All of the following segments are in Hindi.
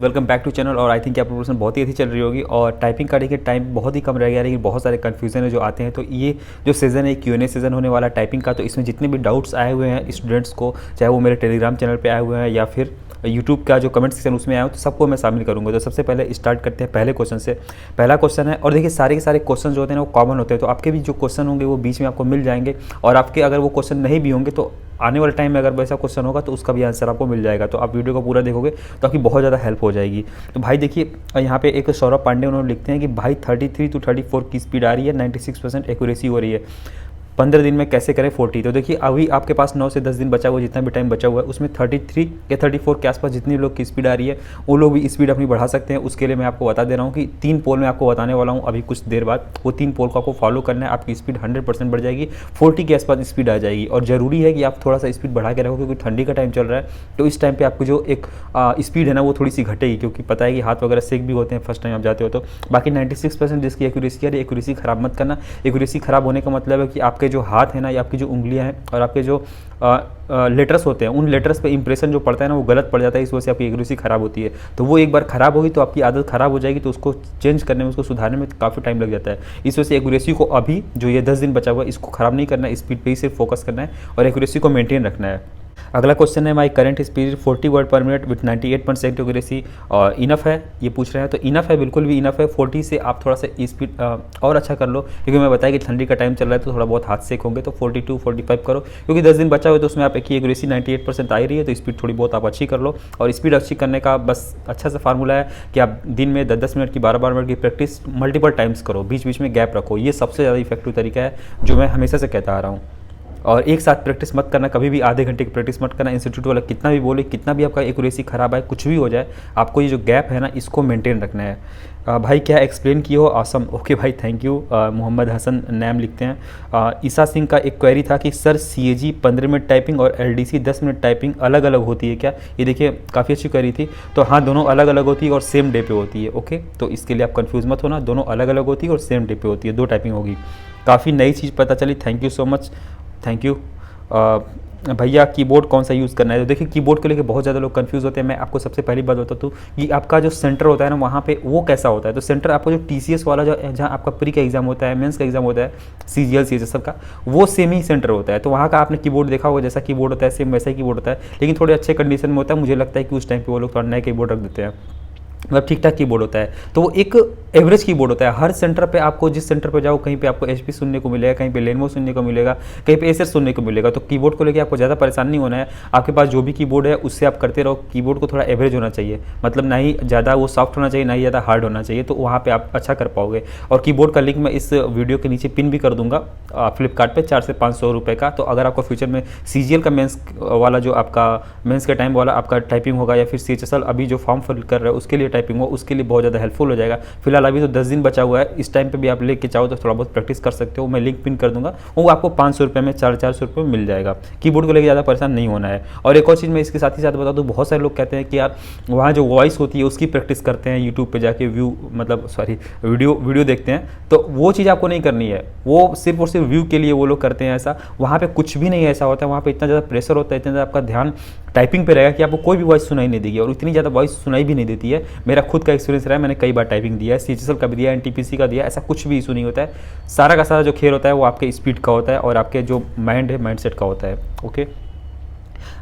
Welcome back to channel. और आई थिंक आपकी प्रिपरेशन बहुत ही अच्छी चल रही होगी और टाइपिंग का देखिए टाइम बहुत ही कम रह गया, लेकिन बहुत सारे कन्फ्यूजन है जो आते हैं। तो ये जो सीज़न है Q&A सीज़न होने वाला टाइपिंग का, तो इसमें जितने भी डाउट्स आए हुए हैं स्टूडेंट्स को, चाहे वो मेरे टेलीग्राम चैनल पे आए हुए हैं या फिर यूट्यूब का जो कमेंट सेक्शन उसमें आया हो, तो सबको मैं शामिल करूँगा। तो सबसे पहले स्टार्ट करते हैं पहले क्वेश्चन से। पहला क्वेश्चन है, और देखिए सारे के सारे क्वेश्चन जो होते हैं ना वो कॉमन होते हैं, तो आपके भी जो क्वेश्चन होंगे वो बीच में आपको मिल जाएंगे। और आपके अगर वो क्वेश्चन नहीं भी होंगे तो आने वाले टाइम में अगर वैसा क्वेश्चन होगा तो उसका भी आंसर आपको मिल जाएगा। तो आप वीडियो को पूरा देखोगे तो आपकी बहुत ज़्यादा हेल्प हो जाएगी। तो भाई देखिए यहाँ पे एक सौरभ पांडे उन्होंने लिखते हैं कि भाई 33 to 34 की स्पीड आ रही है, 96% एक्यूरेसी हो रही है, 15 दिन में कैसे करें 40। तो देखिए अभी आपके पास 9 से 10 दिन बचा हुआ, जितना भी टाइम बचा हुआ है उसमें 33 या 34 के आसपास जितनी लोग की स्पीड आ रही है वो लोग भी स्पीड अपनी बढ़ा सकते हैं। उसके लिए मैं आपको बता दे रहा हूँ कि 3 पोल मैं आपको बताने वाला हूँ अभी कुछ देर बाद। वो 3 पोल को आपको फॉलो करना है, आपकी स्पीड 100% बढ़ जाएगी, 40 के आसपास स्पीड आ जाएगी। और ज़रूरी है कि आप थोड़ा सा स्पीड बढ़ा के रखो, क्योंकि ठंडी का टाइम चल रहा है। तो इस टाइम पर आपकी जो एक स्पीड है ना वो थोड़ी सी घटेगी, क्योंकि पता है कि हाथ वगैरह सेक भी होते हैं फर्स्ट टाइम आप जाते हो। तो बाकी 96% जिसकी एक्यूरेसी है, एक्यूरेसी ख़राब मत करना। एक्यूरेसी ख़राब होने का मतलब है कि आपके जो हाथ है ना या आपकी जो उंगलियां हैं और आपके जो लेटर्स होते हैं, उन लेटर्स पे इंप्रेशन जो पड़ता है ना वो गलत पड़ जाता है, इस वजह से आपकी एक्यूरेसी ख़राब होती है। तो वो एक बार ख़राब होगी तो आपकी आदत ख़राब हो जाएगी, तो उसको चेंज करने में, उसको सुधारने में काफ़ी टाइम लग जाता है। इस वजह से एक्यूरेसी को अभी जो ये 10 दिन बचा हुआ है इसको ख़राब नहीं करना है, स्पीड पे ही सिर्फ फोकस करना है और एक्यूरेसी को मेंटेन रखना है। अगला क्वेश्चन है, my current speed 40 word per minute with 98% accuracy और इनफ है, ये पूछ रहे हैं। तो इनफ है, बिल्कुल भी इनफ है। 40 से आप थोड़ा सा स्पीड और अच्छा कर लो, क्योंकि मैं बताया कि ठंडी का टाइम चल रहा है तो थोड़ा बहुत हाथ सेक होंगे। तो 42 45 करो, क्योंकि 10 दिन बचा हुआ है तो उसमें आप एक ही एक्यूरेसी 98% आ ही रही है, तो स्पीड थोड़ी बहुत आप अच्छी कर लो। और स्पीड अच्छी करने का बस अच्छा सा फार्मूला है कि आप दिन में 10-10 मिनट की 12-12 मिनट की प्रैक्टिस मल्टीपल टाइम्स करो, बीच बीच में गैप रखो। ये सबसे ज़्यादा इफेक्टिव तरीका है जो मैं हमेशा से कहता आ रहा हूँ। और एक साथ प्रैक्टिस मत करना, कभी भी आधे घंटे की प्रैक्टिस मत करना। इंस्टीट्यूट वाला कितना भी बोले, कितना भी आपका एक्यूरेसी खराब है, कुछ भी हो जाए, आपको ये जो गैप है ना इसको मेंटेन रखना है। भाई क्या एक्सप्लेन किए हो, आसम। ओके भाई, थैंक यू। मोहम्मद हसन नाम लिखते हैं। ईसा सिंह का एक क्वेरी था कि सर CAG 15 मिनट टाइपिंग और LDC 10 मिनट टाइपिंग अलग अलग होती है क्या? ये देखिए काफ़ी अच्छी क्वेरी थी। तो हाँ, दोनों अलग अलग होती है और सेम डे पे होती है। ओके, तो इसके लिए आप कन्फ्यूज़ मत होना, दोनों अलग अलग होती है और सेम डे पे होती है, 2 टाइपिंग होगी। काफ़ी नई चीज़ पता चली, thank you so much, thank you. भैया कीबोर्ड कौन सा यूज़ करना है? तो देखिए कीबोर्ड को लेकर बहुत ज़्यादा लोग कंफ्यूज होते हैं। मैं आपको सबसे पहली बात बताता हूँ कि आपका जो सेंटर होता है ना वहाँ पे वो कैसा होता है। तो सेंटर आपका जो TCS वाला जो जहाँ आपका प्री का एग्जाम होता है, मेंस का एग्जाम होता है, CGL CHS का, वो सेम ही सेंटर होता है। तो वहाँ का आपने कीबोर्ड देखा होगा, जैसा कीबोर्ड होता है सेम वैसा ही कीबोर्ड होता है, लेकिन थोड़े अच्छे कंडीशन में होता है। मुझे लगता है कि उस टाइम पर वो लोग थोड़ा नया कीबोर्ड रख देते हैं, मतलब ठीक ठाक कीबोर्ड होता है। तो वो एक एवरेज कीबोर्ड होता है। हर सेंटर पे आपको, जिस सेंटर पे जाओ, कहीं पे आपको HP सुनने को मिलेगा, कहीं पे लेनोवो सुनने को मिलेगा, कहीं पे Acer सुनने को मिलेगा। तो कीबोर्ड को लेकर आपको ज़्यादा परेशान नहीं होना है। आपके पास जो भी कीबोर्ड है उससे आप करते रहो। कीबोर्ड को थोड़ा एवरेज होना चाहिए, मतलब ना ही ज़्यादा वो सॉफ्ट होना चाहिए, ना ही ज़्यादा हार्ड होना चाहिए, तो वहाँ पर आप अच्छा कर पाओगे। और कीबोर्ड का लिंक मैं इस वीडियो के नीचे पिन भी कर दूँगा फ्लिपकार्ट पर 400 से 500 रुपये का। तो अगर आपको फ्यूचर में CGL का मेंस वाला जो आपका मेंस का टाइम वाला आपका टाइपिंग होगा, या फिर CHSL अभी जो फॉर्म फिल कर रहे हो उसके लिए टाइपिंग हो, उसके लिए बहुत ज़्यादा हेल्पफुल हो जाएगा। फिलहाल अभी तो 10 दिन बचा हुआ है, इस टाइम पे भी आप लेके चाहो तो थोड़ा बहुत प्रैक्टिस कर सकते हो। मैं लिंक पिन कर दूंगा, वो आपको 500 रुपये में 400 रुपये में मिल जाएगा। कीबोर्ड को लेकर ज़्यादा परेशान नहीं होना है। और एक और चीज़ मैं इसके साथ ही साथ बता दूँ, बहुत सारे लोग कहते हैं कि यार वहाँ जो वॉइस होती है उसकी प्रैक्टिस करते हैं, यूट्यूब पर जाके वीडियो देखते हैं। तो वो चीज़ आपको नहीं करनी है, वो सिर्फ और सिर्फ व्यू के लिए वो लोग करते हैं ऐसा। वहाँ पर कुछ भी नहीं ऐसा होता है, वहाँ पर इतना ज़्यादा प्रेशर होता है, इतना ज़्यादा आपका ध्यान टाइपिंग पे रहेगा कि आपको कोई भी वॉइस सुनाई नहीं देगी, और इतनी ज़्यादा वॉइस सुनाई भी नहीं देती है। मेरा खुद का एक्सपीरियंस रहा है, मैंने कई बार टाइपिंग दिया है, CHSL का भी दिया है, NTPC का दिया है, ऐसा कुछ भी इशू नहीं होता है। सारा का सारा जो खेल होता है वो आपके स्पीड का होता है और आपके जो माइंड है, माइंडसेट का होता है। Okay,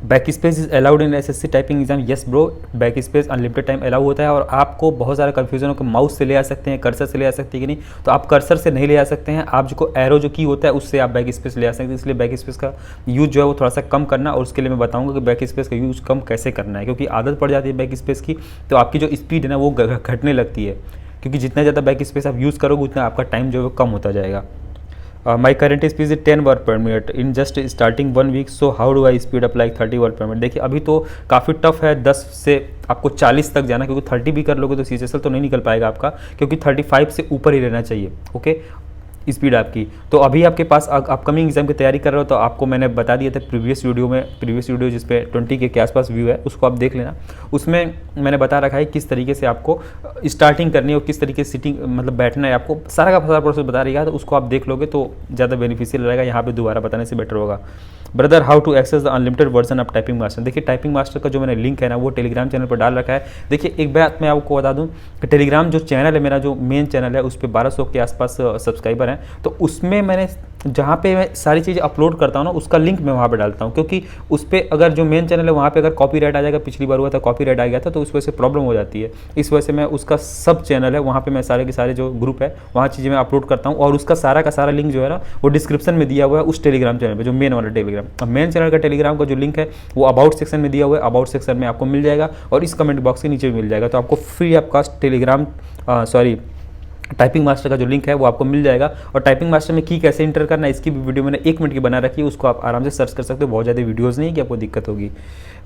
back space is allowed in SSC typing exam? Yes bro, back space unlimited time allow होता है। और आपको बहुत सारा कन्फ्यूजन हो कि माउस से ले आ सकते हैं, कर्सर से ले आ सकते हैं कि नहीं, तो आप कर्सर से नहीं ले आ सकते हैं। आप जो एरो जो की होता है उससे आप बैक स्पेस ले आ सकते हैं। इसलिए बैक स्पेस का यूज जो है वो थोड़ा सा कम करना, और उसके लिए मैं बताऊँगा कि बैक स्पेस का यूज कम कैसे करना है, क्योंकि आदत पड़ जाती है बैक स्पेस की, तो आपकी जो स्पीड है ना वो घटने लगती है, क्योंकि जितना ज़्यादा बैक स्पेस आप यूज़ करोगे उतना आपका टाइम जो है कम होता जाएगा। My current speed is 10 word per minute in just starting 1 week, so how do I speed up like 30 word per minute? देखिए अभी तो काफ़ी टफ है 10 से आपको 40 तक जाना, क्योंकि 30 भी कर लोगे तो CHSL तो नहीं निकल पाएगा आपका, क्योंकि 35 से ऊपर ही रहना चाहिए। ओके, स्पीड आपकी। तो अभी आपके पास अपकमिंग एग्जाम की तैयारी कर रहे हो, तो आपको मैंने बता दिया था प्रीवियस वीडियो जिस पे 20 के आसपास व्यू है, उसको आप देख लेना। उसमें मैंने बता रखा है किस तरीके से आपको स्टार्टिंग करनी है और किस तरीके से सिटिंग मतलब बैठना है, आपको सारा का सारा प्रोसेस बता रही है, तो उसको आप देख लोगे तो ज़्यादा बेनिफिशियल रहेगा, यहाँ पे दोबारा बताने से बेटर होगा। Brother, how to access the unlimited version of typing master. देखिए टाइपिंग मास्टर का जो मैंने लिंक है ना वो टेलीग्राम चैनल पर डाल रखा है। देखिए एक बात मैं आपको बता दूं कि टेलीग्राम जो चैनल है मेरा, जो मेन चैनल है, उस पर 1200 के आसपास सब्सक्राइबर हैं, तो उसमें मैंने जहाँ पे मैं सारी चीज़ें अपलोड करता हूँ ना उसका लिंक मैं वहाँ पे डालता हूँ, क्योंकि उस पर अगर जो मेन चैनल है वहाँ पे अगर कॉपीराइट आ जाएगा, पिछली बार हुआ था कॉपीराइट आ गया था, तो उस वजह से प्रॉब्लम हो जाती है। इस वजह से मैं उसका सब चैनल है वहाँ पे मैं सारे के सारे जो ग्रुप है वहाँ चीज़ें मैं अपलोड करता हूँ, और उसका सारा का सारा लिंक जो है ना वो डिस्क्रिप्शन में दिया हुआ है उस टेलीग्राम चैनल पर, जो मेन वाला टेलीग्राम। अब मेन चैनल का टेलीग्राम का जो लिंक है वो अबाउट सेक्शन में दिया हुआ है, अबाउट सेक्शन में आपको मिल जाएगा और इस कमेंट बॉक्स के नीचे भी मिल जाएगा। तो आपको free of cost Telegram typing master का जो लिंक है वो आपको मिल जाएगा। और टाइपिंग मास्टर में की कैसे इंटर करना है इसकी भी वीडियो मैंने 1 मिनट की बना रखी है, उसको आप आराम से सर्च कर सकते हो, बहुत ज़्यादा वीडियोस नहीं कि आपको दिक्कत होगी।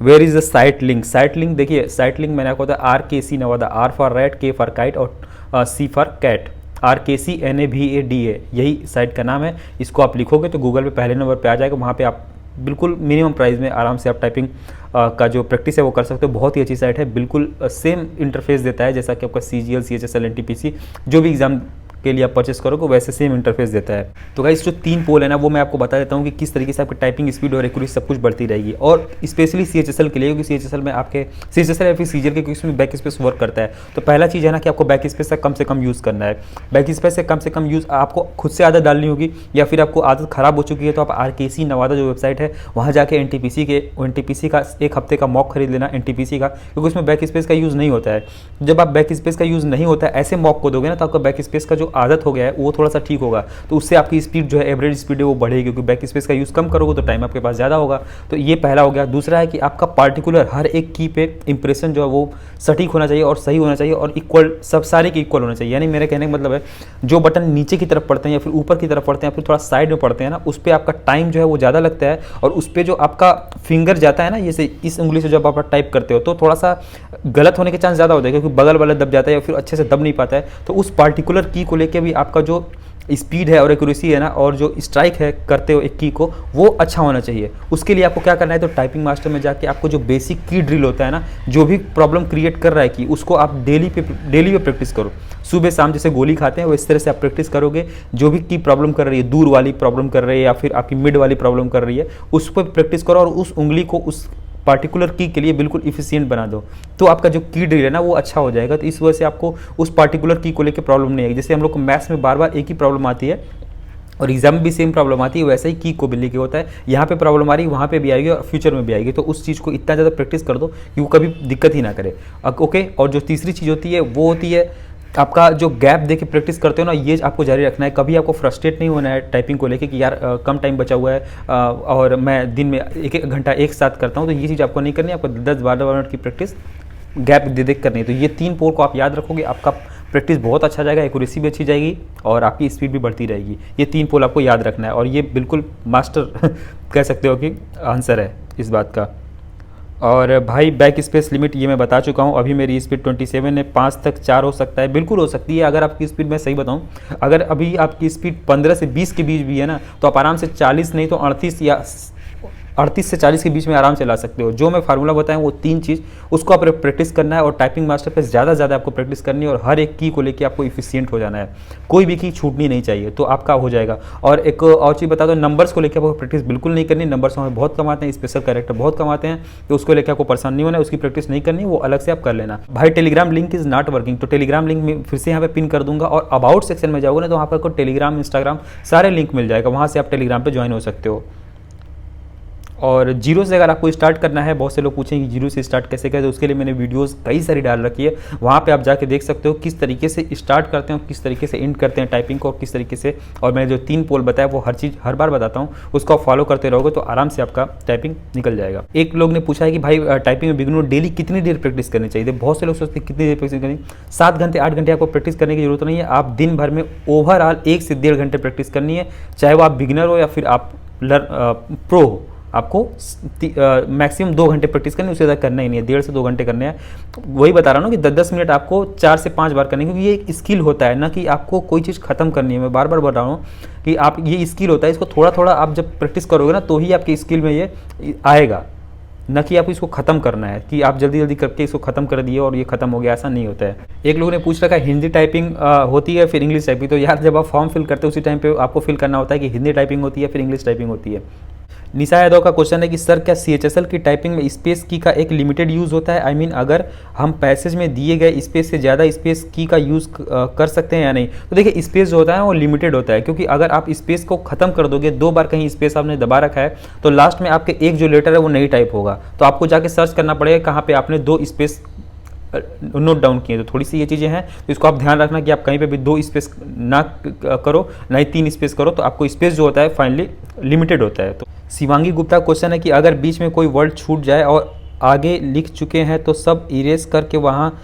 Where is the site link. Site link देखिए, साइट लिंक मैंने आपको बताया RKC Nawada, R for rat, K for kite और C for cat, RKC NAVADA यही साइट का नाम है। इसको आप लिखोगे तो गूगल पे पहले नंबर पे आ जाएगा, वहाँ पे आप बिल्कुल मिनिमम प्राइस में आराम से आप टाइपिंग का जो प्रैक्टिस है वो कर सकते हो। बहुत ही अच्छी साइट है, बिल्कुल सेम इंटरफेस देता है जैसा कि आपका CGL CHSL NTPC जो भी एग्जाम के लिए आप परचेस करोगे वैसे सेम इंटरफेस देता है। तो गाइस जो 3 पोल है ना वो मैं आपको बता देता हूँ कि किस तरीके से आपकी टाइपिंग स्पीड और एक्यूरेसी सब कुछ बढ़ती रहेगी, और स्पेशली CHSL के लिए, क्योंकि CHSL में आपके CHSL या फिर CGL के क्वेश्चन में बैक स्पेस वर्क करता है। तो पहला चीज़ है ना कि आपको बैक स्पेस का कम से कम यूज़ करना है। बैक स्पेस से कम यूज़ आपको खुद से आदत डालनी होगी, या फिर आपको आदत ख़राब हो चुकी है तो आप RKC नवादा जो वेबसाइट है वहाँ जाके NTPC का 1 हफ्ते का मॉक खरीद लेना NTPC का, क्योंकि उसमें बैक स्पेस का यूज़ नहीं होता है। जब आप बैक स्पेस का यूज़ नहीं होता है ऐसे मॉक को दोगे ना तो आपका बैक स्पेस का जो आदत हो गया है वो थोड़ा सा ठीक होगा, तो उससे आपकी स्पीड जो है एवरेज स्पीड है वो बढ़ेगी, क्योंकि बैक स्पेस का यूज़ कम करोगे तो टाइम आपके पास ज़्यादा होगा। तो ये पहला हो गया। दूसरा है कि आपका पार्टिकुलर हर एक की पे इंप्रेशन जो है वो सटीक होना चाहिए और सही होना चाहिए और इक्वल, सब सारे के इक्वल होना चाहिए। यानी मेरे कहने का मतलब है जो बटन नीचे की तरफ पड़ते हैं या फिर ऊपर की तरफ पड़ते हैं या फिर थोड़ा साइड में पड़ते हैं ना, उस पर आपका टाइम जो है वो ज़्यादा लगता है, और उस पर जो आपका फिंगर जाता है ना, जैसे इस उंगली से जब आप टाइप करते हो तो थोड़ा सा गलत होने के चांस ज़्यादा होता है, क्योंकि बगल वाला दब जाता है या फिर अच्छे से दब नहीं पाता है। तो उस पार्टिकुलर की को लेकर भी आपका जो स्पीड है और एक्यूरेसी है ना, और जो स्ट्राइक है करते हो एक की को, वो अच्छा होना चाहिए। उसके लिए आपको क्या करना है, तो टाइपिंग मास्टर में जाके आपको जो बेसिक की ड्रिल होता है ना, जो भी प्रॉब्लम क्रिएट कर रहा है की, उसको आप डेली पे प्रैक्टिस करो। सुबह शाम जैसे गोली खाते हैं वो इस तरह से आप प्रैक्टिस करोगे। जो भी की प्रॉब्लम कर रही है, दूर वाली प्रॉब्लम कर रही है या फिर आपकी मिड वाली प्रॉब्लम कर रही है, उस पर प्रैक्टिस करो और उस उंगली को उस पार्टिकुलर की के लिए बिल्कुल इफिशिएंट बना दो, तो आपका जो की ड्रिल है ना वो अच्छा हो जाएगा। तो इस वजह से आपको उस पार्टिकुलर की को लेकर प्रॉब्लम नहीं आएगी। जैसे हम लोग को मैथ्स में बार बार एक ही प्रॉब्लम आती है और एग्जाम में भी सेम प्रॉब्लम आती है, वैसे ही की को भी लेके होता है, यहाँ पे प्रॉब्लम आ रही है वहाँ पे भी आएगी और फ्यूचर में भी आएगी। तो उस चीज़ को इतना ज़्यादा प्रैक्टिस कर दो कि वो कभी दिक्कत ही ना करे। ओके। और जो तीसरी चीज़ होती है वो होती है आपका जो गैप दे के प्रैक्टिस करते हो ना, ये आपको जारी रखना है। कभी आपको फ्रस्ट्रेट नहीं होना है टाइपिंग को लेके कि यार कम टाइम बचा हुआ है और मैं दिन में 1-1 घंटा एक साथ करता हूँ, तो ये चीज़ आपको नहीं करनी है। आपको 10-12 मिनट की प्रैक्टिस गैप दे करनी है। तो ये 3 पोल को आप याद रखोगे, आपका प्रैक्टिस बहुत अच्छा जाएगा, एक्यूरेसी भी अच्छी जाएगी और आपकी स्पीड भी बढ़ती रहेगी। ये 3 पोल आपको याद रखना है, और ये बिल्कुल मास्टर कह सकते हो कि आंसर है इस बात का। और भाई बैक स्पेस लिमिट ये मैं बता चुका हूँ। अभी मेरी स्पीड 27 है, 5 तक 4 हो सकता है, बिल्कुल हो सकती है। अगर आपकी स्पीड मैं सही बताऊँ, अगर अभी आपकी स्पीड 15 से 20 के बीच भी है ना, तो आप आराम से 40 नहीं तो 38 या 38 से 40 के बीच में आराम से ला सकते हो। जो मैं फार्मूला बताया वो 3 चीज़ उसको आप प्रैक्टिस करना है, और टाइपिंग मास्टर पे ज़्यादा आपको प्रैक्टिस करनी है, और हर एक की को लेके आपको इफिशिएंट हो जाना है। कोई भी की छूटनी नहीं चाहिए, तो आपका हो जाएगा। और एक और चीज़ बता दो, नंबर्स को लेकर आपको प्रैक्टिस बिल्कुल नहीं करनी। नंबर्स हमें बहुत कम आते हैं, स्पेशल कैरेक्टर बहुत कम आते हैं, तो उसको लेकर आपको परेशान नहीं होना है, उसकी प्रैक्टिस नहीं करनी, वो अलग से आप कर लेना। भाई Telegram link is not working, तो टेलीग्राम लिंक में फिर से यहाँ पे पिन कर दूंगा, और अबाउट सेक्शन में जाओगे ना तो वहाँ पर आपको टेलीग्राम, इंस्टाग्राम सारे लिंक मिल जाएगा, वहाँ से आप टेलीग्राम पर ज्वाइन हो सकते हो। और जीरो से अगर आपको स्टार्ट करना है, बहुत से लोग पूछेंगे जीरो से स्टार्ट कैसे करें, तो उसके लिए मैंने वीडियोस कई सारी डाल रखी है, वहाँ पे आप जाके देख सकते हो किस तरीके से स्टार्ट करते हैं, किस तरीके से एंड करते हैं टाइपिंग को, किस तरीके से। और मैंने जो 3 पोल बताया वो हर चीज़ हर बार बताता हूँ, उसको आप फॉलो करते रहोगे तो आराम से आपका टाइपिंग निकल जाएगा। एक लोग ने पूछा है कि भाई टाइपिंग में बिगिनर डेली कितनी देर प्रैक्टिस करनी चाहिए। बहुत से लोग सोचते हैं कितनी देर प्रैक्टिस करनी, 7 घंटे 8 घंटे आपको प्रैक्टिस करने की जरूरत नहीं है। आप दिन भर में ओवरऑल 1 से 1.5 घंटे प्रैक्टिस करनी है, चाहे वो आप बिगिनर हो या फिर आप प्रो हो। आपको मैक्सिमम 2 घंटे प्रैक्टिस करनी है, उससे ज़्यादा करना ही नहीं है, 1.5 से 2 घंटे करने हैं। वही बता रहा हूँ कि 10-10 मिनट आपको 4 से 5 बार करनी है, क्योंकि ये एक स्किल होता है ना कि आपको कोई चीज़ खत्म करनी है। मैं बार बार बता रहा हूँ कि आप ये स्किल होता है, इसको थोड़ा थोड़ा आप जब प्रैक्टिस करोगे ना तो ही आपकी स्किल में ये आएगा। न कि आप इसको ख़त्म करना है कि आप जल्दी जल्दी करके इसको ख़त्म कर दिए और ये ख़त्म हो गया, ऐसा नहीं होता है। एक लोगों ने पूछ रखा है हिंदी टाइपिंग होती है फिर इंग्लिश टाइपिंग, तो यार जब आप फॉर्म फिल करते हो उसी टाइम पे आपको फिल करना होता है कि हिंदी टाइपिंग होती है फिर इंग्लिश टाइपिंग होती है। निशा यादव का क्वेश्चन है कि सर क्या CHSL की टाइपिंग में स्पेस की का एक लिमिटेड यूज़ होता है, आई मीन अगर हम पैसेज में दिए गए स्पेस से ज़्यादा स्पेस की का यूज़ कर सकते हैं या नहीं। तो देखिए स्पेस जो होता है वो लिमिटेड होता है, क्योंकि अगर आप स्पेस को ख़त्म कर दोगे, 2 बार कहीं स्पेस आपने दबा रखा है तो लास्ट में आपके एक जो लेटर है वो नहीं टाइप होगा, तो आपको जाके सर्च करना पड़ेगा कहाँ पर आपने 2 स्पेस नोट डाउन किए। तो थोड़ी सी ये चीज़ें हैं, तो इसको आप ध्यान रखना कि आप कहीं पे भी 2 स्पेस ना करो, ना ही 3 स्पेस करो, तो आपको स्पेस जो होता है फाइनली लिमिटेड होता है। तो शिवांगी गुप्ता क्वेश्चन है कि अगर बीच में कोई वर्ड छूट जाए और आगे लिख चुके हैं तो सब इरेज करके वहाँ,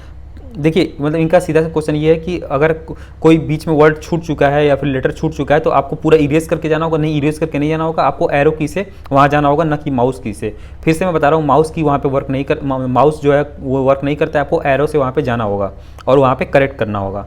देखिए मतलब इनका सीधा सा क्वेश्चन ये है कि अगर कोई बीच में वर्ड छूट चुका है या फिर लेटर छूट चुका है तो आपको पूरा इरेज करके जाना होगा, नहीं इरेज करके नहीं जाना होगा, आपको एरो की से वहाँ जाना होगा, न कि माउस की से। फिर से मैं बता रहा हूँ, माउस की वहाँ पे वर्क नहीं कर, माउस जो है वो वर्क नहीं करता है, आपको एरो से वहाँ पे जाना होगा और वहाँ पे करेक्ट करना होगा,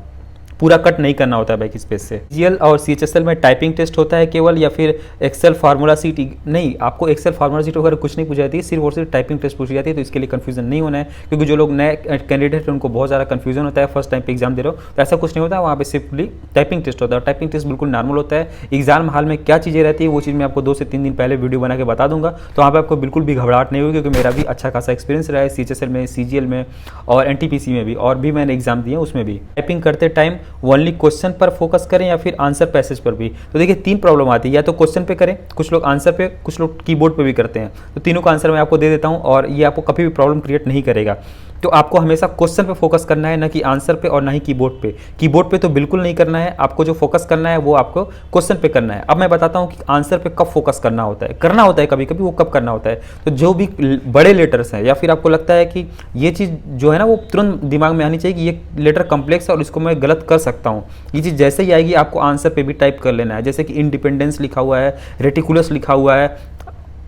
पूरा कट नहीं करना होता है बैक स्पेस से। GL और CHSL में टाइपिंग टेस्ट होता है केवल, या फिर एक्सेल फार्मूला सीट? नहीं, आपको एक्सेल फार्मूला सीट वगैरह कुछ नहीं पूछी जाती है, सिर्फ और सिर्फ टाइपिंग टेस्ट पूछी जाती है। तो इसके लिए कन्फ्यूजन नहीं होना है, क्योंकि जो लोग नए कैंडिडेट हैं उनको बहुत ज़्यादा कन्फ्यूजन होता है फर्स्ट टाइम पे एग्जाम दे रहे हो, तो ऐसा कुछ नहीं होता है, वहाँ पे सिर्फली टाइपिंग टेस्ट होता है। टाइपिंग टेस्ट बिल्कुल नॉर्मल होता है। एग्जाम हाल में क्या चीज़ें रहती है वो चीज़ मैं आपको 2 से 3 दिन पहले वीडियो बना के बता दूंगा, तो वहाँ पर आपको बिल्कुल भी घबराहट नहीं होगी, क्योंकि मेरा भी अच्छा खासा एक्सपीरियंस रहा है CHSL में, CGL में और NTPC में भी, और भी मैंने एग्जाम दिए उसमें भी। टाइपिंग करते टाइम ओनली क्वेश्चन पर फोकस करें या फिर आंसर पैसेज पर भी? तो देखिए 3 प्रॉब्लम आती है, या तो क्वेश्चन पे करें, कुछ लोग आंसर पे, कुछ लोग कीबोर्ड पे भी करते हैं। तो तीनों का आंसर मैं आपको दे देता हूं और ये आपको कभी भी प्रॉब्लम क्रिएट नहीं करेगा। तो आपको हमेशा क्वेश्चन पे फोकस करना है, ना कि आंसर पे और ना ही कीबोर्ड पे। कीबोर्ड पे तो बिल्कुल नहीं करना है, आपको जो फोकस करना है वो आपको क्वेश्चन पे करना है। अब मैं बताता हूँ कि आंसर पे कब फोकस करना होता है कभी कभी, वो कब करना होता है। तो जो भी बड़े लेटर्स हैं या फिर आपको लगता है कि ये चीज़ जो है ना वो तुरंत दिमाग में आनी चाहिए कि ये लेटर कम्प्लेक्स है और इसको मैं गलत कर सकता हूँ, ये चीज़ जैसे ही आएगी आपको आंसर पे भी टाइप कर लेना है। जैसे कि इंडिपेंडेंस लिखा हुआ है, रेटिकुलस लिखा हुआ है,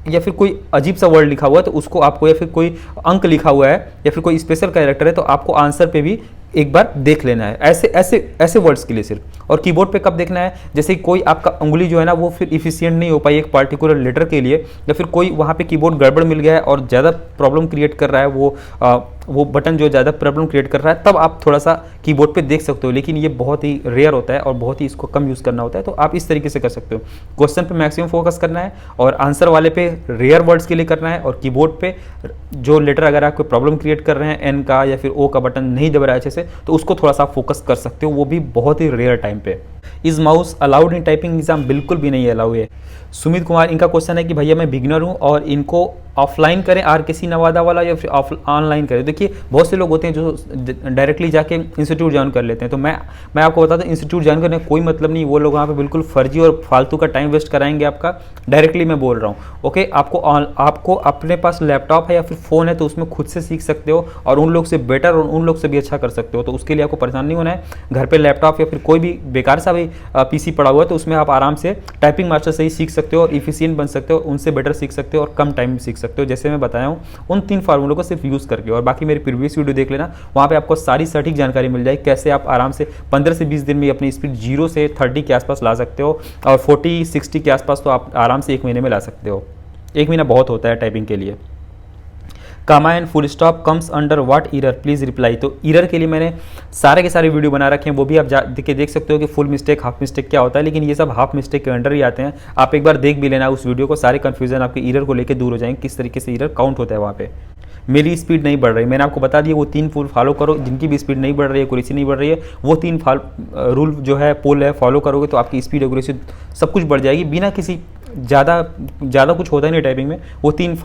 या फिर कोई अजीब सा वर्ड लिखा हुआ है तो उसको आपको, या फिर कोई अंक लिखा हुआ है या फिर कोई स्पेशल कैरेक्टर है तो आपको आंसर पे भी एक बार देख लेना है, ऐसे ऐसे ऐसे वर्ड्स के लिए सिर्फ। और कीबोर्ड पे कब देखना है? जैसे कोई आपका उंगली जो है ना वो फिर इफिशिएंट नहीं हो पाई एक पार्टिकुलर लेटर के लिए, या फिर कोई वहाँ पे कीबोर्ड गड़बड़ मिल गया है और ज़्यादा प्रॉब्लम क्रिएट कर रहा है, वो बटन जो ज़्यादा प्रॉब्लम क्रिएट कर रहा है, तब आप थोड़ा सा कीबोर्ड पे देख सकते हो, लेकिन ये बहुत ही रेयर होता है और बहुत ही इसको कम यूज़ करना होता है। तो आप इस तरीके से कर सकते हो, क्वेश्चन पे मैक्सिमम फोकस करना है और आंसर वाले पे रेयर वर्ड्स के लिए करना है, और कीबोर्ड पे जो लेटर अगर आप कोई प्रॉब्लम क्रिएट कर रहे हैं, एन का या फिर ओ का बटन नहीं दब रहा है अच्छे से, तो उसको थोड़ा सा फोकस कर सकते हो, वो भी बहुत ही रेयर टाइम पे। Is mouse allowed in typing exam? बिल्कुल भी नहीं अलाउ है। सुमित कुमार, इनका क्वेश्चन है कि भैया मैं बिगिनर हूँ और इनको ऑफलाइन करें RKC नवादा वाला या फिर ऑनलाइन करें? देखिए बहुत से लोग होते हैं जो डायरेक्टली जाके इंस्टीट्यूट ज्वाइन कर लेते हैं, तो मैं आपको बता दूं इंस्टीट्यूट ज्वाइन करने का कोई मतलब नहीं, वो लोग वहाँ पे बिल्कुल फर्जी और फालतू का टाइम वेस्ट कराएंगे आपका। डायरेक्टली मैं बोल रहा हूँ, ओके? आपको अपने पास लैपटॉप है या फिर फ़ोन है तो उसमें खुद से सीख सकते हो और उन लोग से बेटर और उन लोग से भी अच्छा कर सकते हो। तो उसके लिए आपको परेशान नहीं होना है। घर पर लैपटॉप या फिर कोई भी बेकार सा भी PC पड़ा हुआ है तो उसमें आप आराम से टाइपिंग मास्टर से ही सीख सकते हो और इफिशिएंट बन सकते हो, उनसे बेटर सीख सकते हो और कम टाइम में सीख सकते हो, जैसे मैं बताया हूँ उन 3 फार्मूलों को सिर्फ यूज़ करके। और बाकी मेरी प्रीवियस वीडियो देख लेना, वहाँ पे आपको सारी सटीक जानकारी मिल जाएगी कैसे आप आराम से 15 से 20 दिन में अपनी स्पीड 0 से 30 के आसपास ला सकते हो, और 40-60 के आसपास तो आप आराम से 1 महीने में ला सकते हो। 1 महीना बहुत होता है टाइपिंग के लिए। Comma and full stop comes under what error? Please reply. तो ईरर के लिए मैंने सारे के सारे वीडियो बना रखे हैं, वो भी आप देख सकते हो कि फुल मिस्टेक, हाफ मिस्टेक क्या होता है, लेकिन ये सब हाफ मिस्टेक के अंडर ही आते हैं। आप एक बार देख भी लेना उस वीडियो को, सारे कन्फ्यूजन आपके ईरर को लेकर दूर हो जाएंगे, किस तरीके से ईरर काउंट होता है वहाँ पे। मेरी स्पीड नहीं बढ़ रही, मैंने आपको बता दिया वो 3 रूल फॉलो करो। जिनकी भी स्पीड नहीं बढ़ रही है, एक्यूरेसी नहीं बढ़ रही है, वो 3 रूल जो है पोल है फॉलो करोगे तो आपकी स्पीड, एक्यूरेसी सब कुछ बढ़ जाएगी, बिना किसी ज़्यादा कुछ होता ही नहीं टाइपिंग में। वो 3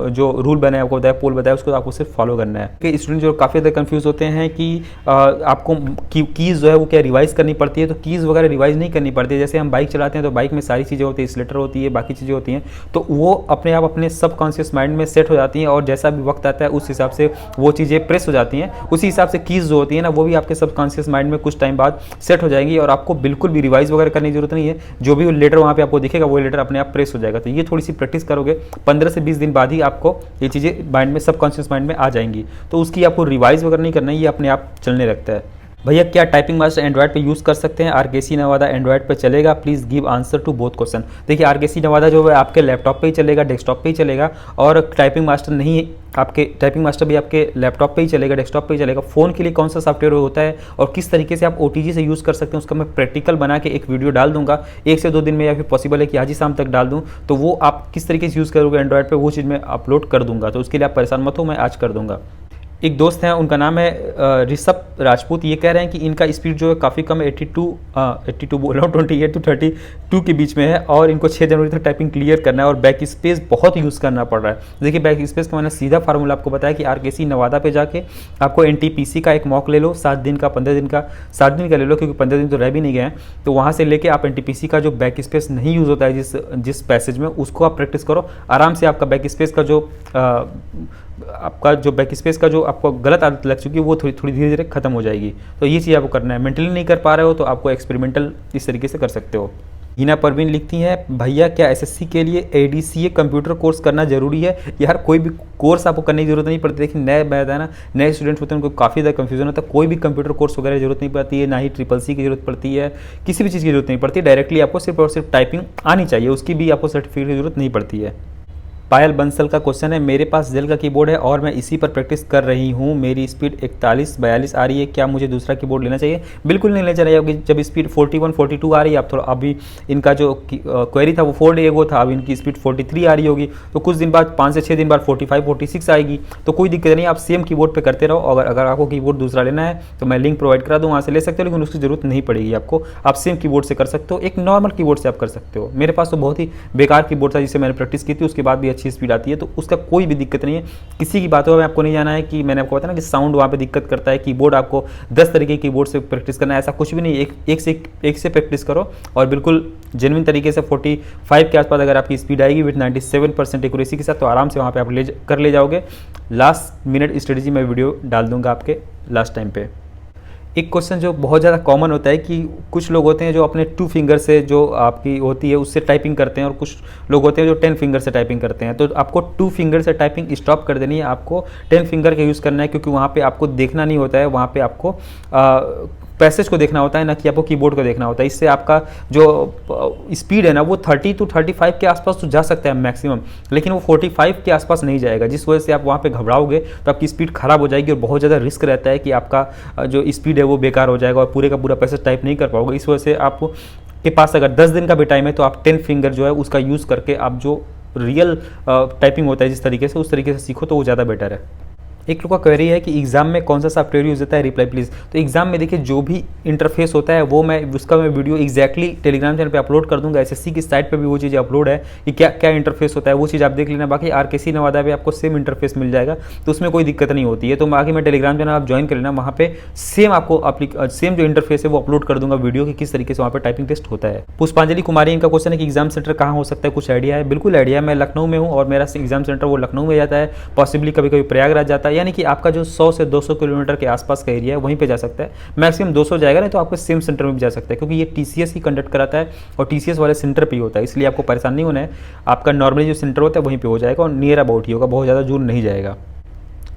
जो रूल बनाए आपको बताया, पोल बताया, उसको आपको सिर्फ फॉलो करना है। कि स्टूडेंट जो काफ़ी ज़्यादा कंफ्यूज होते हैं कि आपको कीज़ जो है वो क्या रिवाइज़ करनी पड़ती है, तो कीज़ वगैरह रिवाइज़ नहीं करनी पड़ती है। जैसे हम बाइक चलाते हैं तो बाइक में सारी चीज़ें होती है, स्लेटर होती है, बाकी चीज़ें होती हैं, तो वो अपने आप अपने सबकॉन्शियस माइंड में सेट हो जाती हैं और जैसा भी वक्त आता है उस हिसाब से वो चीज़ें प्रेस हो जाती हैं। उसी हिसाब से कीज़ जो होती है ना वो भी आपके सबकॉन्शियस माइंड में कुछ टाइम बाद सेट हो जाएंगी और आपको बिल्कुल भी रिवाइज़ वगैरह करने की जरूरत नहीं है। जो भी लेटर वहाँ पे आपको दिखेगा वो लेटर अपने आप प्रेस हो जाएगा। तो ये थोड़ी सी प्रैक्टिस करोगे, 15 से 20 दिन बाद ही आपको ये चीज़ें माइंड में, सबकॉन्शियस माइंड में आ जाएंगी। तो उसकी आपको रिवाइज वगैरह नहीं करना है, ये अपने आप चलने लगता है। भैया क्या टाइपिंग मास्टर एंड्रॉयड पे यूज़ कर सकते हैं? आरकेसी नवादा एंड्रॉयड पे चलेगा? Please give answer to both question. देखिए आरकेसी नवादा जो है आपके लैपटॉप पे ही चलेगा, डेस्कटॉप पे ही चलेगा, और टाइपिंग मास्टर नहीं, आपके टाइपिंग मास्टर भी आपके लैपटॉप पे ही चलेगा, डेस्कटॉप पे ही चलेगा। फ़ोन के लिए कौन सा सॉफ्टवेयर होता है और किस तरीके से आप ओटीजी से यूज़ कर सकते हैं, उसका मैं प्रैक्टिकल बना के एक वीडियो डाल दूंगा 1 से 2 दिन में, या फिर पॉसिबल है कि आज ही शाम तक डाल दूँ। तो वो आप किस तरीके से यूज़ करोगे एंड्रॉयड पर, वो चीज़ मैं अपलोड कर दूँगा, तो उसके लिए आप परेशान मत हो, मैं आज कर दूँगा। एक दोस्त हैं, उनका नाम है ऋषभ राजपूत। ये कह रहे हैं कि इनका स्पीड जो है काफ़ी कम है, 82 बोल रहा हूँ, 28 to 32 के बीच में है, और इनको 6 जनवरी तक टाइपिंग क्लियर करना है और बैक स्पेस बहुत यूज़ करना पड़ रहा है। देखिए बैक स्पेस का मैंने सीधा फार्मूला आपको बताया कि आरकेसी नवादा पे जाके आपको एनटीपीसी का एक मॉक ले लो, 7 दिन का, 15 दिन का, 7 दिन का ले लो, क्योंकि 15 दिन तो रह भी नहीं गए हैं। तो वहाँ से लेके आप एनटीपीसी का जो बैक स्पेस नहीं यूज़ होता है जिस पैसेज में, उसको आप प्रैक्टिस करो। आराम से आपका बैक स्पेस का जो बैक स्पेस का जो आपको गलत आदत लग चुकी है वो थोड़ी धीरे धीरे खत्म हो जाएगी। तो ये चीज़ आपको करना है। मेंटली नहीं कर पा रहे हो तो आपको एक्सपेरिमेंटल इस तरीके से कर सकते हो। हिना परवीन लिखती हैं, भैया क्या एसएससी के लिए एडीसीए कंप्यूटर कोर्स करना जरूरी है? यार कोई भी कोर्स आपको करने की जरूरत नहीं पड़ती। देखिए नए है ना, नए स्टूडेंट्स होते हैं, उनको काफ़ी ज़्यादा कंफ्यूजन होता है। कोई भी कंप्यूटर कोर्स वगैरह की जरूरत नहीं पड़ती है, ना ही CCC की जरूरत पड़ती है, किसी भी चीज़ की जरूरत नहीं पड़ती। डायरेक्टली आपको सिर्फ और सिर्फ टाइपिंग आनी चाहिए, उसकी भी आपको सर्टिफिकेट की जरूरत नहीं पड़ती है। पायल बंसल का क्वेश्चन है, मेरे पास डेल का कीबोर्ड है और मैं इसी पर प्रैक्टिस कर रही हूँ, मेरी स्पीड 41-42 आ रही है, क्या मुझे दूसरा कीबोर्ड लेना चाहिए? बिल्कुल नहीं लेना चाहिए। जब स्पीड 41-42 आ रही है, आप थोड़ा, अभी इनका जो क्वेरी था वो 4 डे एगो था, अब इनकी स्पीड 43 आ रही होगी, तो कुछ दिन बाद 5 से 6 दिन बाद 45-46 आएगी, तो कोई दिक्कत नहीं, आप सेम कीबोर्ड पर करते रहो। अगर आपको कीबोर्ड दूसरा लेना है तो मैं लिंक प्रोवाइड करा दूँ, वहाँ से ले सकते हो, लेकिन उसकी जरूरत नहीं पड़ेगी आपको, आप सेम कीबोर्ड से कर सकते हो, एक नॉर्मल कीबोर्ड से आप कर सकते हो। मेरे पास तो बहुत ही बेकार कीबोर्ड था जिससे मैंने प्रैक्टिस की थी, उसके बाद भी अच्छी स्पीड आती है, तो उसका कोई भी दिक्कत नहीं है। किसी की बातों में आपको नहीं जाना है कि मैंने आपको बताया ना कि साउंड वहाँ पे दिक्कत करता है, कीबोर्ड आपको 10 तरीके के कीबोर्ड से प्रैक्टिस करना है, ऐसा कुछ भी नहीं। एक से प्रैक्टिस करो और बिल्कुल जेन्युइन तरीके से 45 के आसपास अगर आपकी स्पीड आएगी विथ 97% एक्यूरेसी के साथ, तो आराम से वहाँ पे आप ले जाओगे। लास्ट मिनट स्ट्रेटजी मैं वीडियो डाल दूंगा आपके लास्ट टाइम पे। एक क्वेश्चन जो बहुत ज़्यादा कॉमन होता है कि कुछ लोग होते हैं जो अपने 2 फिंगर से जो आपकी होती है उससे टाइपिंग करते हैं, और कुछ लोग होते हैं जो 10 फिंगर से टाइपिंग करते हैं। तो आपको 2 फिंगर से टाइपिंग स्टॉप कर देनी है, आपको 10 फिंगर का यूज़ करना है, क्योंकि वहाँ पे आपको देखना नहीं होता है, वहाँ पे आपको पैसेज को देखना होता है, ना कि आपको कीबोर्ड को देखना होता है। इससे आपका जो स्पीड है ना वो 30 to 35 के आसपास तो जा सकता है मैक्सिमम, लेकिन वो 45 के आसपास नहीं जाएगा, जिस वजह से आप वहाँ पे घबराओगे तो आपकी स्पीड खराब हो जाएगी और बहुत ज़्यादा रिस्क रहता है कि आपका जो स्पीड है वो बेकार हो जाएगा और पूरे का पूरा पैसेज टाइप नहीं कर पाओगे। इस वजह से आप के पास अगर 10 दिन का भी टाइम है तो आप 10 फिंगर जो है उसका यूज़ करके आप जो रियल टाइपिंग होता है जिस तरीके से, उस तरीके से सीखो तो वो ज़्यादा बेटर है। एक लोग का क्वेरी है कि एग्जाम में कौन सा सॉफ्टवेयर यूज होता है, रिप्लाई प्लीज़। तो एग्जाम में देखिए जो भी इंटरफेस होता है वो उसका मैं वीडियो एग्जैक्टली टेलीग्राम चैनल पे अपलोड कर दूंगा। एसएससी की साइट पे भी वो चीज़ अपलोड है कि क्या क्या इंटरफेस होता है, वो चीज़ आप देख लेना। बाकी आरकेसी नवादा पे आपको सेम इंटरफेस मिल जाएगा, तो उसमें कोई दिक्कत नहीं होती है। तो बाकी मैं टेलीग्राम चैनल आप ज्वाइन कर लेना, वहाँ पे सेम आपको सेम जो इंटरफेस है वो अपलोड कर दूंगा वीडियो की, किस तरीके से वहाँ पर टाइपिंग टेस्ट होता है। पुष्पांजलि कुमारी इनका क्वेश्चन है कि एग्जाम सेंटर कहाँ हो सकता है, कुछ आइडिया है? बिल्कुल आइडिया है, मैं लखनऊ में हूँ और मेरा एग्जाम सेंटर वो लखनऊ में जाता है, पॉसिबली कभी कभी प्रयागराज जाता है, यानी कि आपका जो 100 से 200 किलोमीटर के आसपास का एरिया है वहीं पे जा सकता है। मैक्सिमम 200 जाएगा, नहीं तो आपके सेम सेंटर में भी जा सकता है, क्योंकि ये टीसीएस ही कंडक्ट कराता है और टीसीएस वाले सेंटर पे ही होता है, इसलिए आपको परेशान नहीं होना है। आपका नॉर्मली जो सेंटर होता है वहीं पे हो जाएगा और नियर अबाउट ही होगा, बहुत ज़्यादा दूर नहीं जाएगा।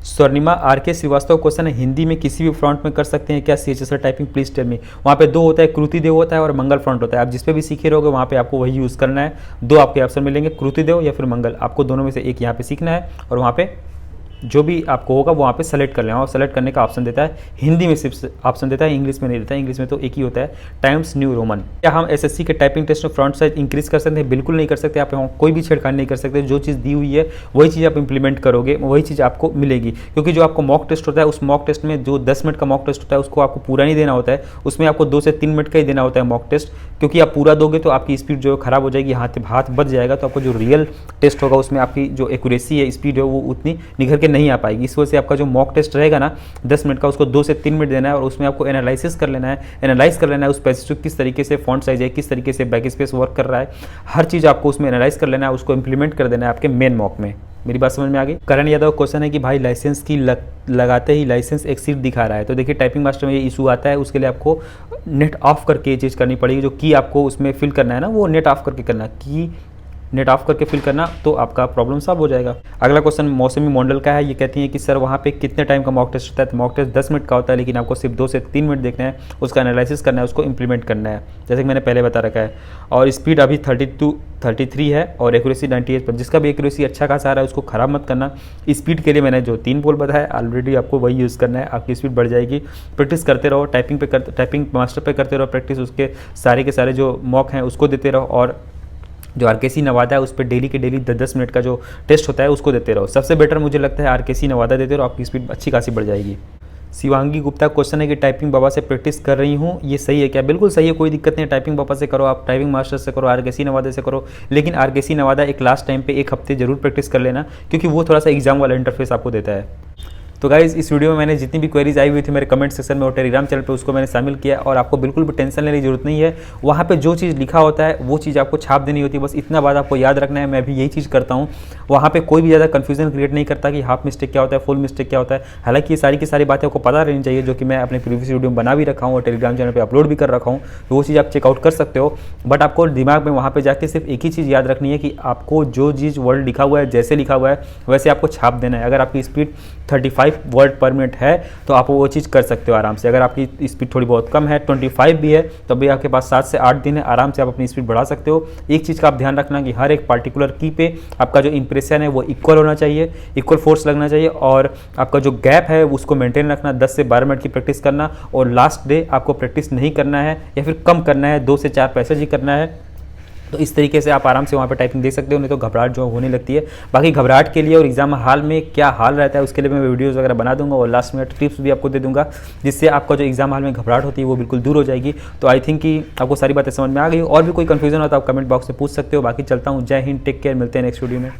स्वर्णिमा आरके श्रीवास्तव क्वेश्चन है, हिंदी में किसी भी फ्रंट में कर सकते हैं क्या CHSL typing, please tell me. वहाँ पे 2 होता है, कृतिदेव होता है और मंगल फ्रंट होता है। आप जिस पे भी सीखे रहोगे वहाँ पे आपको वही यूज़ करना है। 2 आपके ऑप्शन मिलेंगे, कृतिदेव या फिर मंगल, आपको दोनों में से एक यहाँ पे सीखना है और वहाँ पे जो भी आपको होगा वहाँ पे सेलेक्ट कर लेना। और सेलेक्ट करने का ऑप्शन देता है, हिंदी में सिर्फ ऑप्शन देता है, इंग्लिश में नहीं देता है। इंग्लिश में तो एक ही होता है, टाइम्स न्यू रोमन। क्या हम एसएससी के टाइपिंग टेस्ट में फ्रंट साइज इंक्रीज कर सकते हैं? बिल्कुल नहीं कर सकते। आप कोई भी छेड़खानी नहीं कर सकते, जो चीज़ दी हुई है वही चीज़ आप इंप्लीमेंट करोगे, वही चीज़ आपको मिलेगी। क्योंकि जो आपको मॉक टेस्ट होता है, उस मॉक टेस्ट में जो 10 मिनट का मॉक टेस्ट होता है उसको आपको पूरा नहीं देना होता है, उसमें आपको 2 से 3 मिनट का ही देना होता है मॉक टेस्ट। क्योंकि आप पूरा दोगे तो आपकी स्पीड जो खराब हो जाएगी, हाथ बच जाएगा, तो आपको जो रियल टेस्ट होगा उसमें आपकी जो एक्यूरेसी है, स्पीड है, वो उतनी निखर के नहीं आ पाएगी। इस वजह से आपका जो मॉक टेस्ट रहेगा ना 10 मिनट का, उसको 2 से 3 मिनट देना है और उसमें आपको एनालाइज कर लेना है उस पैसेज किस तरीके से फॉन्ट साइज है, किस तरीके से बैक स्पेस वर्क कर रहा है, हर चीज़ आपको उसमें एनालाइज कर लेना है, उसको इंप्लीमेंट कर देना है आपके मेन मॉक में। मेरी बात समझ में आ गई? करण यादव क्वेश्चन है कि भाई लाइसेंस की लगाते ही लाइसेंस एक्सीड दिखा रहा है। तो देखिए टाइपिंग मास्टर में ये इशू आता है, उसके लिए आपको नेट ऑफ करके ये चीज़ करनी पड़ेगी। जो की आपको उसमें फिल करना है ना, वो नेट ऑफ करके करना। की नेट ऑफ करके फिल करना, तो आपका प्रॉब्लम सॉल्व हो जाएगा। अगला क्वेश्चन मौसमी मंडल का है। ये कहती है कि सर वहाँ पे कितने टाइम का मॉक टेस्ट होता है? तो मॉक टेस्ट 10 मिनट का होता है, लेकिन आपको सिर्फ 2 से 3 मिनट देखना है, उसका एनालिसिस करना है, उसको इंप्लीमेंट करना है, जैसे कि मैंने पहले बता रखा है। और स्पीड अभी 33 है और एक्यूरेसी 98 पर। जिसका भी एक्यूरेसी अच्छा खासा आ रहा है उसको ख़राब मत करना। स्पीड के लिए मैंने जो 3 पोल बताया ऑलरेडी, आपको वही यूज़ करना है, आपकी स्पीड बढ़ जाएगी। प्रैक्टिस करते रहो, टाइपिंग मास्टर पे करते रहो प्रैक्टिस, उसके सारे के सारे जो मॉक हैं उसको देते रहो, और जो आरकेसी नवादा है उस पर डेली के डेली 10-10 मिनट का जो टेस्ट होता है उसको देते रहो। सबसे बेटर मुझे लगता है आरकेसी नवादा देते रहो, आपकी स्पीड अच्छी खासी बढ़ जाएगी। शिवांगी गुप्ता क्वेश्चन है कि टाइपिंग बाबा से प्रैक्टिस कर रही हूँ, ये सही है क्या? बिल्कुल सही है, कोई दिक्कत नहीं है। टाइपिंग बाबा से करो, आप टाइपिंग मास्टर से करो, आरकेसी नवादा से करो, लेकिन आरकेसी नवादा एक लास्ट टाइम पे 1 हफ्ते जरूर प्रैक्टिस कर लेना, क्योंकि वो थोड़ा सा एग्जाम वाला इंटरफेस आपको देता है। तो गाइज़ इस वीडियो में मैंने जितनी भी क्वेरीज आई हुई थी मेरे कमेंट सेक्शन में और टेलीग्राम चैनल पे, उसको मैंने शामिल किया, और आपको बिल्कुल भी टेंशन लेने की जरूरत नहीं है। वहाँ पे जो चीज़ लिखा होता है वो चीज़ आपको छाप देनी होती है, बस इतना बात आपको याद रखना है। मैं भी यही चीज़ करता हूँ, वहाँ पे कोई भी ज़्यादा कन्फ्यूजन क्रिएट नहीं करता कि हाफ मिस्टेक क्या होता है, फुल मिस्टेक क्या होता है। हालांकि ये सारी की सारी बातें आपको पता रहनी चाहिए, जो कि मैं अपने प्रीवियस वीडियो में बना भी रखा हूँ और टेलीग्राम चैनल पर अपलोड भी कर रखा हूँ, तो वो चीज़ आप चेकआउट कर सकते हो। बट आपको दिमाग में वहाँ पर जाके सिर्फ एक ही चीज़ याद रखनी है कि आपको जो चीज़ वर्ड लिखा हुआ है, जैसे लिखा हुआ है वैसे आपको छाप देना है। अगर आपकी स्पीड 35 वर्ड पर मिनट है तो आप वो चीज़ कर सकते हो आराम से। अगर आपकी स्पीड थोड़ी बहुत कम है, 25 भी है, तब भी आपके पास 7 से 8 दिन है, आराम से आप अपनी स्पीड बढ़ा सकते हो। एक चीज़ का आप ध्यान रखना कि हर एक पार्टिकुलर की पे आपका जो इंप्रेशन है वो इक्वल होना चाहिए, इक्वल फोर्स लगना चाहिए, और आपका जो गैप है उसको मेंटेन रखना। 10 से 12 मिनट की प्रैक्टिस करना, और लास्ट डे आपको प्रैक्टिस नहीं करना है या फिर कम करना है, 2 से 4 पैसेज ही करना है। तो इस तरीके से आप आराम से वहाँ पे टाइपिंग देख सकते हो, नहीं तो घबराहट जो होने लगती है। बाकी घबराहट के लिए और एग्जाम हाल में क्या हाल रहता है उसके लिए मैं वीडियोस वगैरह बना दूंगा, और लास्ट मिनट टिप्स भी आपको दे दूंगा, जिससे आपका जो एग्जाम हाल में घबराहट होती है वो बिल्कुल दूर हो जाएगी। तो आई थिंक कि आपको सारी बातें समझ में आ गई। और भी कोई कन्फ्यूजन हो तो आप कमेंट बॉक्स में पूछ सकते हो। बाकी चलता हूँ, जय हिंद, टेक केयर, मिलते हैं नेक्स्ट वीडियो में।